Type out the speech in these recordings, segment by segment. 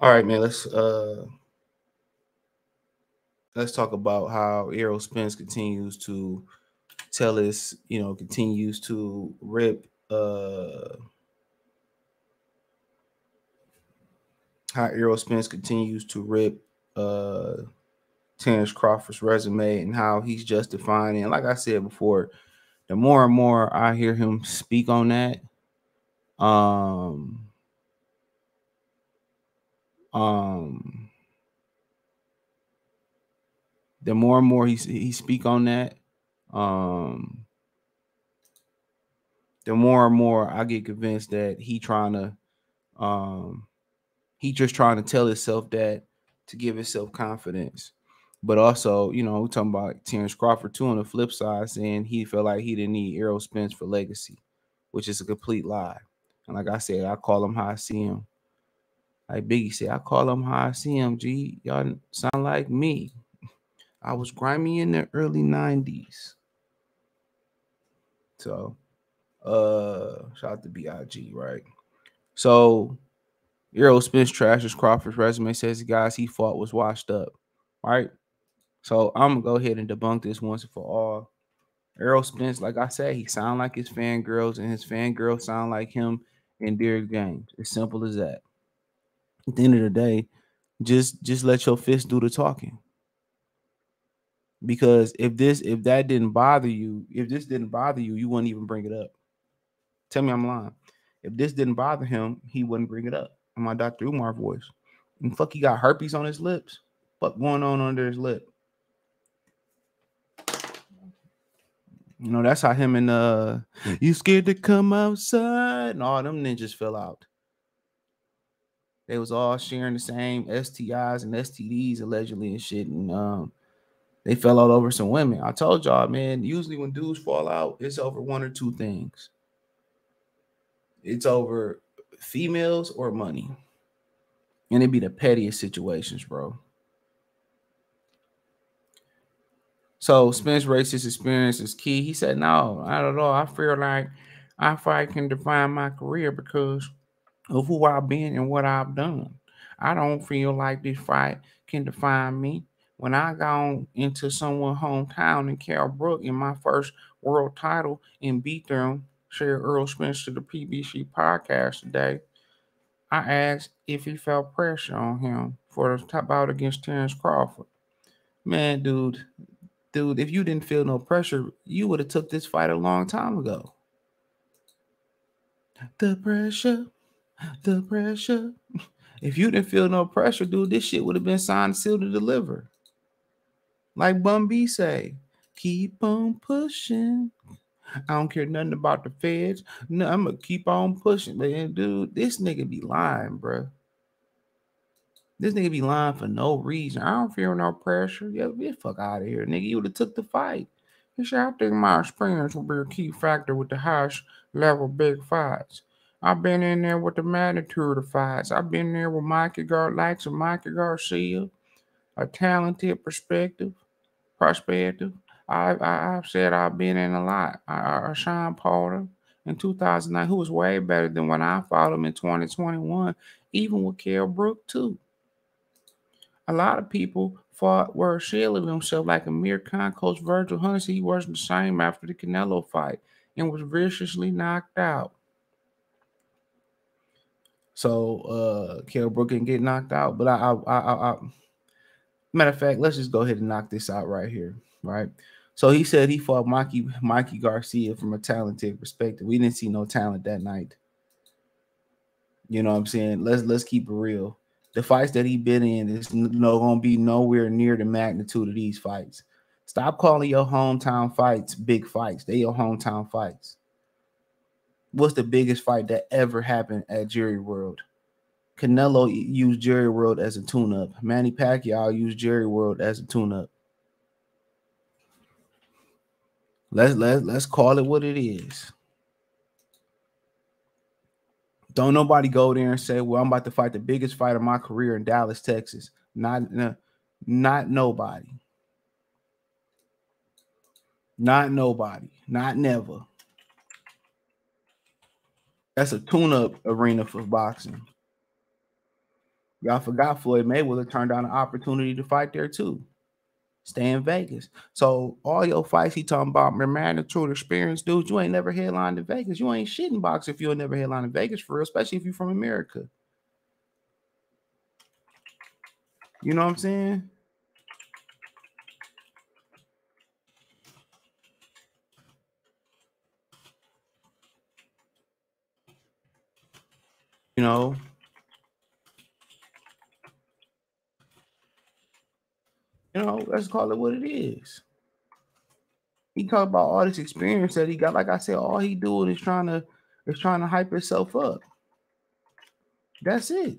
All right, man. Let's talk about how Errol Spence continues to tell us, continues to rip how Errol Spence continues to rip uh Terence Crawford's resume and how he's justifying it. And like I said before, the more and more I hear him speak on that, um, um, the more and more he speak on that, um, the more and more I get convinced that he just trying to tell himself that to give himself confidence. But also, we're talking about Terence Crawford too on the flip side, saying he felt like he didn't need Errol Spence for legacy, which is a complete lie. And like I said, I call him how I see him. Like Biggie said, I call him how I see him. G, y'all sound like me. I was grimy in the early 90s. So, shout out to BIG, right? So, Errol Spence trashes Crawford's resume, says the guys he fought was washed up, right? So, I'm going to go ahead and debunk this once and for all. Errol Spence, like I said, he sound like his fangirls, and his fangirls sound like him in Derrick Games. As simple as that. At the end of the day, just let your fist do the talking. Because if this didn't bother you, you wouldn't even bring it up. Tell me I'm lying. If this didn't bother him, he wouldn't bring it up. In my Dr. Umar voice. And fuck, he got herpes on his lips. Fuck going on under his lip. That's how him and you scared to come outside and all them ninjas fell out. They was all sharing the same STIs and STDs allegedly and shit. And they fell out over some women. I told y'all, man, usually when dudes fall out, it's over one or two things. It's over females or money. And it be the pettiest situations, bro. So Spence racist experience is key. He said, no, I don't know. I feel like I can define my career because of who I've been and what I've done. I don't feel like this fight can define me. When I gone into someone's hometown in Cal Brook in my first world title and beat them, shared Earl Spence to the PBC podcast today, I asked if he felt pressure on him for the bout against Terence Crawford. Man, dude, if you didn't feel no pressure, you would have took this fight a long time ago. The pressure. If you didn't feel no pressure, dude, this shit would have been signed, sealed, to deliver. Like Bun B say, keep on pushing. I don't care nothing about the feds. No, I'm gonna keep on pushing, man. Dude, this nigga be lying, bro. This nigga be lying for no reason. I don't feel no pressure. Yeah, get the fuck out of here, nigga. You would have took the fight. You see, I think my experience will be a key factor with the highest level big fights. I've been in there with the magnitude of fights. I've been there with Mikey Garcia, a talented prospective. I've said I've been in a lot. Sean Porter in 2009, who was way better than when I fought him in 2021, even with Kell Brook too. A lot of people were shielding themselves like Amir Khan. Coach Virgil Hunter said he wasn't the same after the Canelo fight and was viciously knocked out. So Kell Brook didn't get knocked out, but I matter of fact, let's just go ahead and knock this out right here, right? So he said he fought Mikey Garcia from a talented perspective. We didn't see no talent that night. You know what I'm saying? Let's keep it real. The fights that he been in is gonna be nowhere near the magnitude of these fights. Stop calling your hometown fights big fights. They your hometown fights. What's the biggest fight that ever happened at Jerry World? Canelo used Jerry World as a tune-up. Manny Pacquiao used Jerry World as a tune-up. Let's call it what it is. Don't nobody go there and say, well, I'm about to fight the biggest fight of my career in Dallas, Texas. Not nobody. Not nobody. Not never. That's a tune-up arena for boxing. Y'all forgot Floyd Mayweather turned down an opportunity to fight there too. Stay in Vegas. So all your fights he talking about, man, the true experience, dude. You ain't never headlined in Vegas. You ain't shitting box if you ain't never headlined in Vegas for real, especially if you're from America. You know what I'm saying? You know, let's call it what it is. He talk about all this experience that he got. Like I said, all he doing is trying to hype himself up. That's it.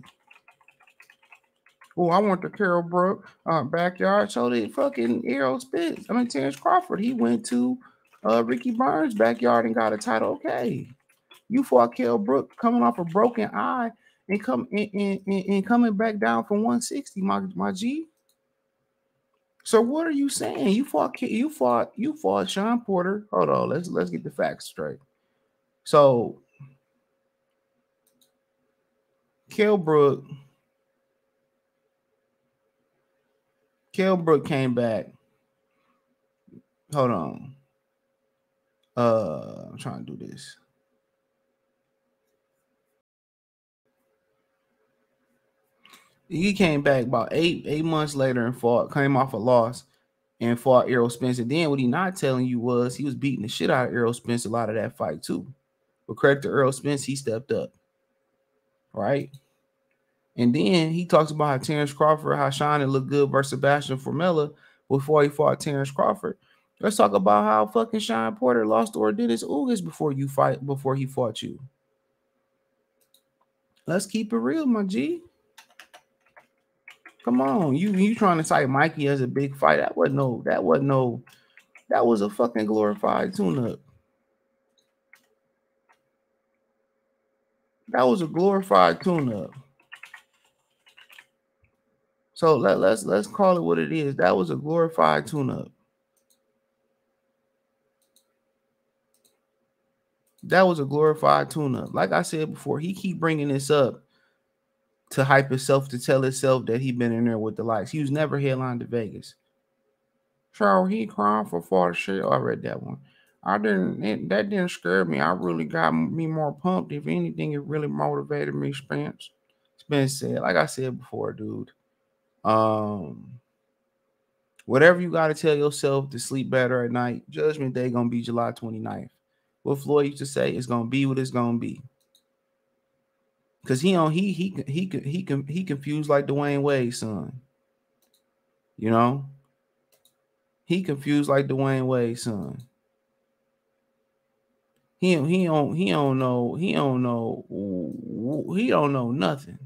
Oh, I want the Carol Brook backyard. So did fucking Errol Spence. I mean Terence Crawford. He went to Ricky Burns' backyard and got a title. Okay. You fought Kell Brook coming off a broken eye and coming back down from 160, my G. So what are you saying? You fought Sean Porter. Hold on, let's get the facts straight. So Kell Brook came back. Hold on. I'm trying to do this. He came back about eight months later and came off a loss and fought Errol Spence. And then what he not telling you was he was beating the shit out of Errol Spence a lot of that fight too. But credit to Errol Spence, he stepped up. Right? And then he talks about how Terence Crawford, how Sean looked good versus Sebastian Formella before he fought Terence Crawford. Let's talk about how fucking Sean Porter lost to Ordinas Ugas before he fought you. Let's keep it real, my G. Come on, you trying to cite Mikey as a big fight? That was a fucking glorified tune-up. That was a glorified tune-up. So let's call it what it is. That was a glorified tune-up. That was a glorified tune-up. Like I said before, he keep bringing this up to hype himself, to tell himself that he been in there with the likes. He was never headlined to Vegas. So he crying for 40 shit. I read that one. That didn't scare me. I really got me more pumped. If anything, it really motivated me, Spence. Spence said, like I said before, dude. Whatever you got to tell yourself to sleep better at night, Judgment Day gonna be July 29th. What Floyd used to say, it's gonna be what it's gonna be. Cause he confused like Dwayne Wade's son. You know, he confused like Dwayne Wade's son. He don't know nothing.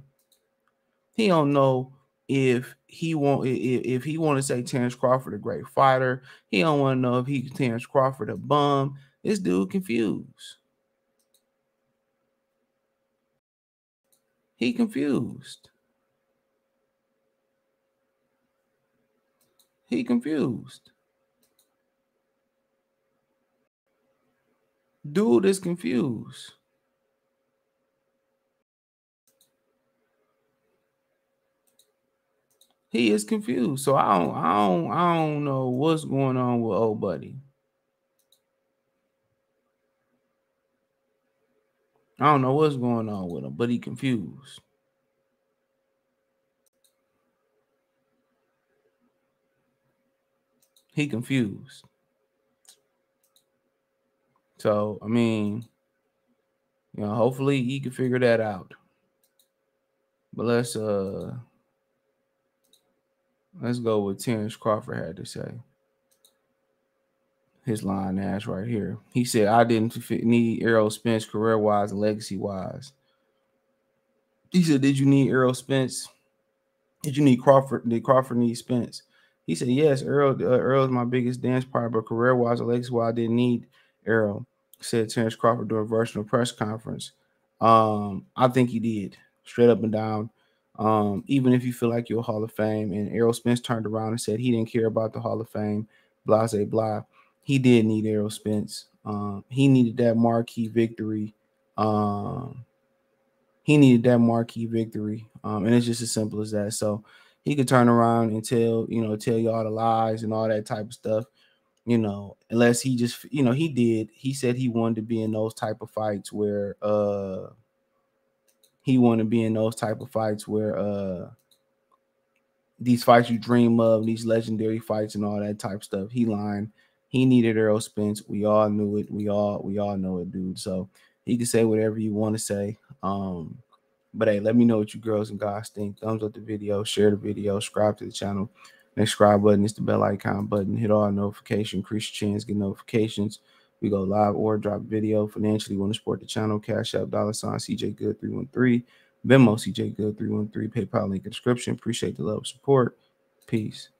He don't know if he want to say Terence Crawford a great fighter. He don't want to know if Terence Crawford a bum. This dude confused. He confused. He confused. Dude is confused. He is confused. So I don't know what's going on with old buddy. I don't know what's going on with him, but he confused. He confused. So, I mean, hopefully he can figure that out. But let's go with Terence Crawford had to say. His line ass right here. He said, I didn't need Errol Spence career-wise and legacy-wise. He said, did you need Errol Spence? Did you need Crawford? Did Crawford need Spence? He said, yes, Errol is my biggest dance partner, but career-wise and legacy-wise, I didn't need Errol, said Terence Crawford during a virtual press conference. I think he did, straight up and down. Even if you feel like you're a Hall of Fame, and Errol Spence turned around and said he didn't care about the Hall of Fame, blah, blah, blah. He did need Errol Spence. He needed that marquee victory. He he needed that marquee victory. And it's just as simple as that. So he could turn around and tell you all the lies and all that type of stuff, unless he just, he said he wanted to be in those type of fights where these fights you dream of, these legendary fights and all that type of stuff. He lying. He needed Errol Spence. We all knew it. We all know it, dude. So he can say whatever you want to say. But hey, let me know what you girls and guys think. Thumbs up the video, share the video, subscribe to the channel. Next subscribe button is the bell icon button. Hit all notifications, increase your chance, get notifications. We go live or drop video. Financially, want to support the channel, Cash App, $CJ Good 313. Venmo CJ Good 313, PayPal link in the description. Appreciate the love, support. Peace.